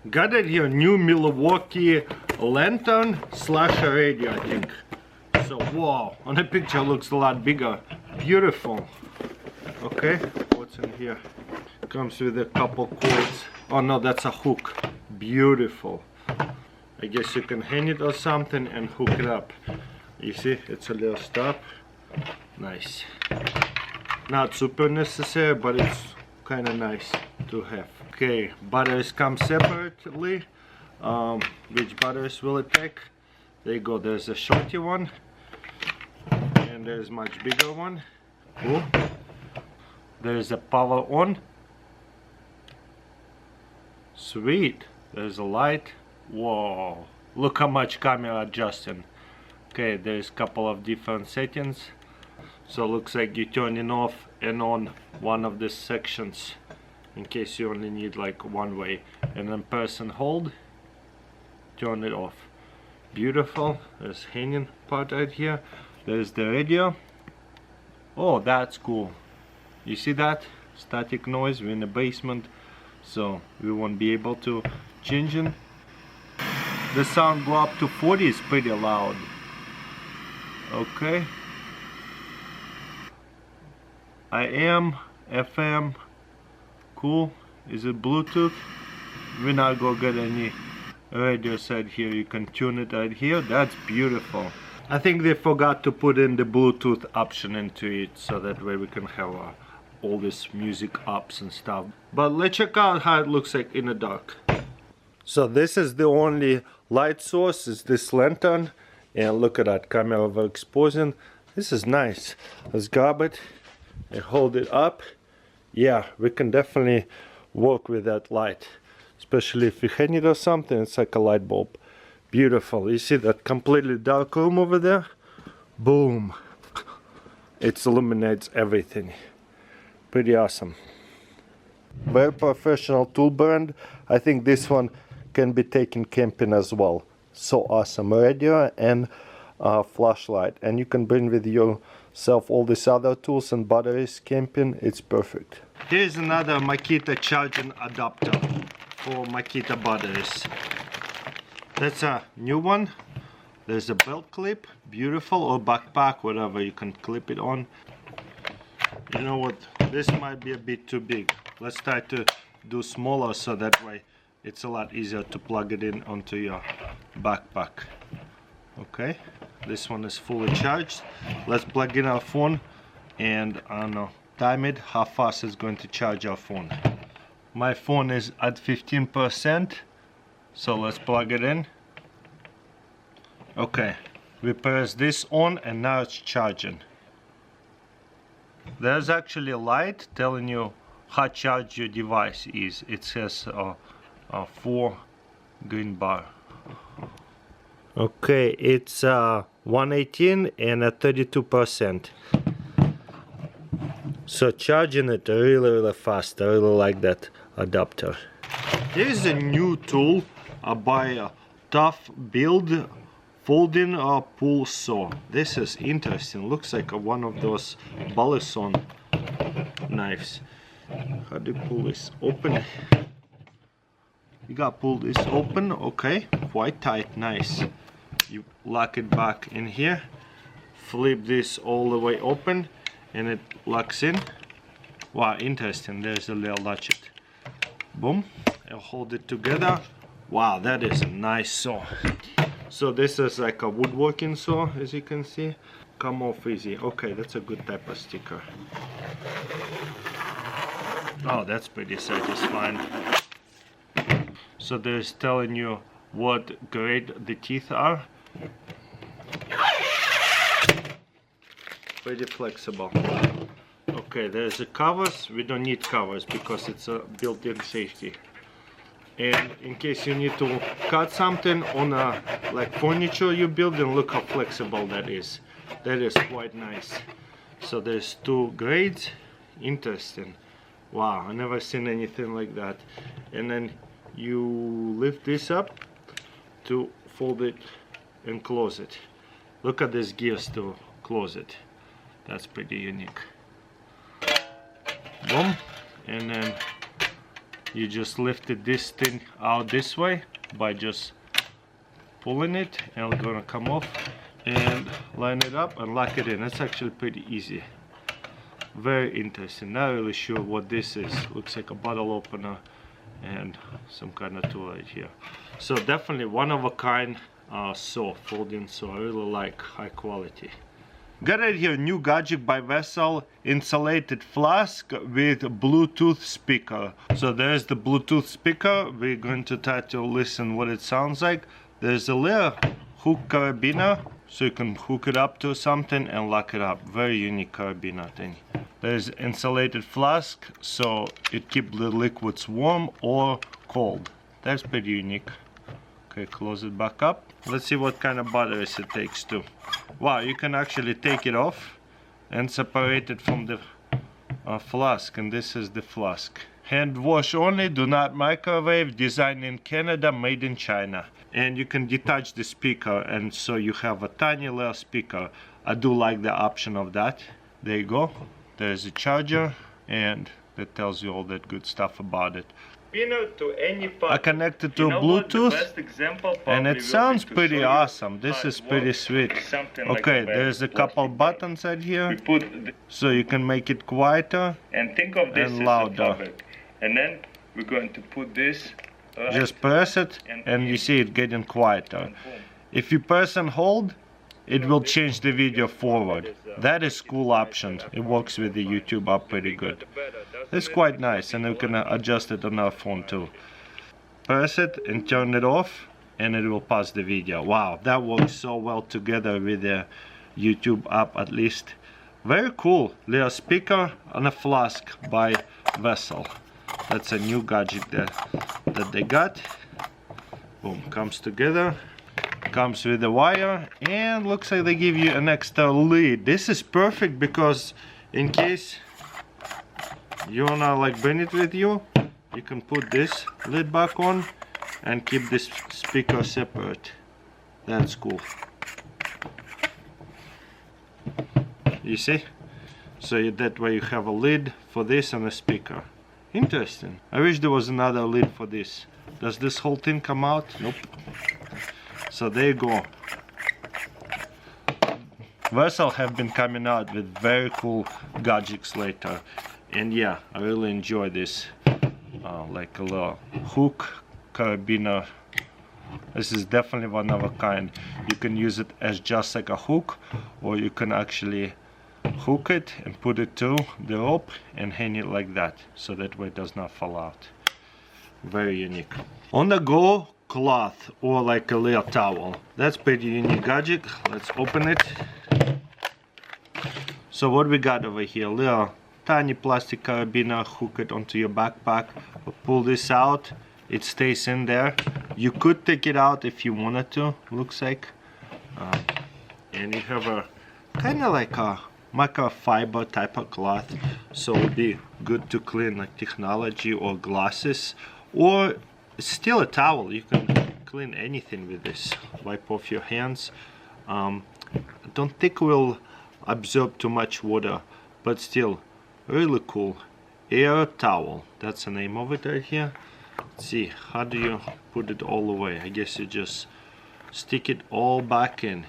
Got it here, new Milwaukee lantern slash radio, I think. So wow, on the picture looks a lot bigger. Beautiful. Okay, what's in here? Comes with a couple cords. Oh no, that's a hook. Beautiful. I guess you can hang it or something and hook it up. You see, it's a little stop. Nice. Not super necessary, but it's kind of nice to have. Okay, batteries come separately. Which batteries will it take? There you go, there's a shorty one. And there's much bigger one. Cool. There's a power on. Sweet. There's a light. Whoa. Look how much camera adjusting. Okay, there's a couple of different settings. So looks like you're turning off and on one of the sections in case you only need like one way. And then press and hold. Turn it off. Beautiful. There's hanging part right here. There's the radio. Oh, that's cool. You see that? Static noise. We're in the basement, so we won't be able to change it. The sound go up to 40 is pretty loud. Okay. AM, FM. Cool. Is it Bluetooth? We're not gonna get any radio set here. You can tune it right here. That's beautiful. I think they forgot to put in the Bluetooth option into it, so that way we can have all this music apps and stuff. But let's check out how it looks like in the dark. So this is the only light source, is this lantern. And look at that camera overexposing. This is nice. Let's grab it and hold it up. Yeah, we can definitely work with that light. Especially if you hang it or something, it's like a light bulb. Beautiful. You see that completely dark room over there? Boom. It illuminates everything. Pretty awesome. Very professional tool brand. I think this one can be taken camping as well. So awesome. Radio and flashlight. And you can bring with yourself all these other tools and batteries camping. It's perfect. Here's another Makita charging adapter for Makita batteries. That's a new one. There's a belt clip, beautiful, or backpack, whatever you can clip it on. You know what, this might be a bit too big. Let's try to do smaller, so that way it's a lot easier to plug it in onto your backpack. Okay, this one is fully charged. Let's plug in our phone and I don't know, time it how fast it's going to charge our phone. My phone is at 15%. So let's plug it in. Okay, we press this on and now it's charging. There's actually a light telling you how charged your device is. It says 4 green bar. Okay, it's 118 and at 32%. So charging it really fast. I really like that adapter. Here's a new tool by a Tough Build folding pull saw. This is interesting. Looks like one of those Balisson knives. How do you pull this open? You gotta pull this open. Okay, quite tight. Nice. You lock it back in here. Flip this all the way open, and it locks in. Wow, interesting. There's a little latchet. Boom. I'll hold it together. Wow, that is a nice saw. So this is like a woodworking saw, as you can see. Come off easy. Okay, that's a good type of sticker. Oh, that's pretty satisfying. So there's telling you what grade the teeth are. Pretty flexible. Okay, there's the covers. We don't need covers because it's a built-in safety. And in case you need to cut something on a like furniture you're building, look how flexible that is. That is quite nice. So there's 2 grades. Interesting. Wow, I never seen anything like that. And then you lift this up to fold it and close it. Look at these gears to close it. That's pretty unique. Boom. And then you just lifted this thing out this way by just pulling it, and it's gonna come off, and line it up and lock it in. That's actually pretty easy. Very interesting. Not really sure what this is. Looks like a bottle opener and some kind of tool right here. So definitely one of a kind saw, folding saw. I really like, high quality. Got right here new gadget by Waynesville, insulated flask with Bluetooth speaker. So there's the Bluetooth speaker. We're going to try to listen what it sounds like. There's a little hook carabiner, so you can hook it up to something and lock it up. Very unique carabiner thing. There's insulated flask, so it keeps the liquids warm or cold. That's pretty unique. Okay, close it back up. Let's see what kind of batteries it takes too. Wow, you can actually take it off and separate it from the flask, and this is the flask. Hand wash only, do not microwave, designed in Canada, made in China. And you can detach the speaker, and so you have a tiny little speaker. I do like the option of that. There you go. There's a charger, and that tells you all that good stuff about it. To any I connected to Bluetooth, and it sounds pretty awesome. This is pretty sweet. Okay, there's a couple buttons right here, so you can make it quieter and think of this and louder. And then we're going to put this just press it, and you see it getting quieter. If you press and hold, it will change the video forward. That is cool option. It works with the YouTube app pretty good. It's quite nice, and you can adjust it on our phone too. Press it and turn it off, and it will pause the video. Wow, that works so well together with the YouTube app, at least. Very cool. Little speaker on a flask by Waynesville. That's a new gadget that they got. Boom, comes together. Comes with the wire, and looks like they give you an extra lid. This is perfect because in case you wanna like bring it with you, you can put this lid back on and keep this speaker separate. That's cool. You see? So that way you have a lid for this and a speaker. Interesting. I wish there was another lid for this. Does this whole thing come out? Nope. So there you go. Waynesville have been coming out with very cool gadgets later, and yeah, I really enjoy this. Like a little hook carabiner. This is definitely one of a kind. You can use it as just like a hook, or you can actually hook it and put it to the rope and hang it like that, so that way it does not fall out. Very unique. On the go cloth, or like a little towel. That's pretty unique gadget. Let's open it. So what we got over here? Little tiny plastic carabiner. Hook it onto your backpack. Pull this out. It stays in there. You could take it out if you wanted to. Looks like. And you have a kind of like a microfiber type of cloth. So it would be good to clean like technology or glasses, or it's still a towel. You can clean anything with this. Wipe off your hands. I don't think we'll absorb too much water, but still really cool. Air towel, that's the name of it right here. Let's see, how do you put it all away? I guess you just stick it all back in.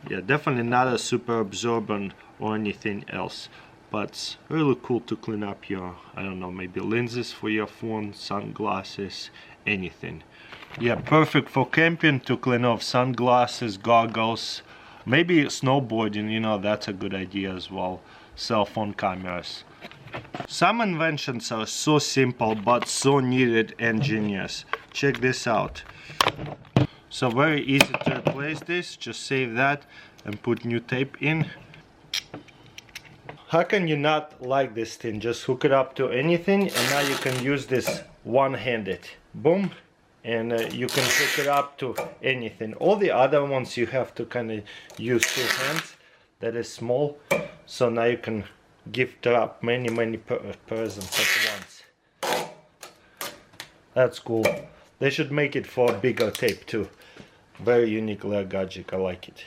Yeah, definitely not a super absorbent or anything else, but it's really cool to clean up your, I don't know, maybe lenses for your phone, sunglasses, anything. Yeah, perfect for camping, to clean off sunglasses, goggles, maybe snowboarding, you know, that's a good idea as well. Cell phone cameras. Some inventions are so simple but so needed and genius. Check this out. So very easy to replace this. Just save that and put new tape in. How can you not like this thing? Just hook it up to anything, and now you can use this one-handed. Boom, and you can hook it up to anything. All the other ones you have to kind of use two hands. That is small, so now you can gift up many presents at once. That's cool. They should make it for bigger tape too. Very unique little gadget. I like it.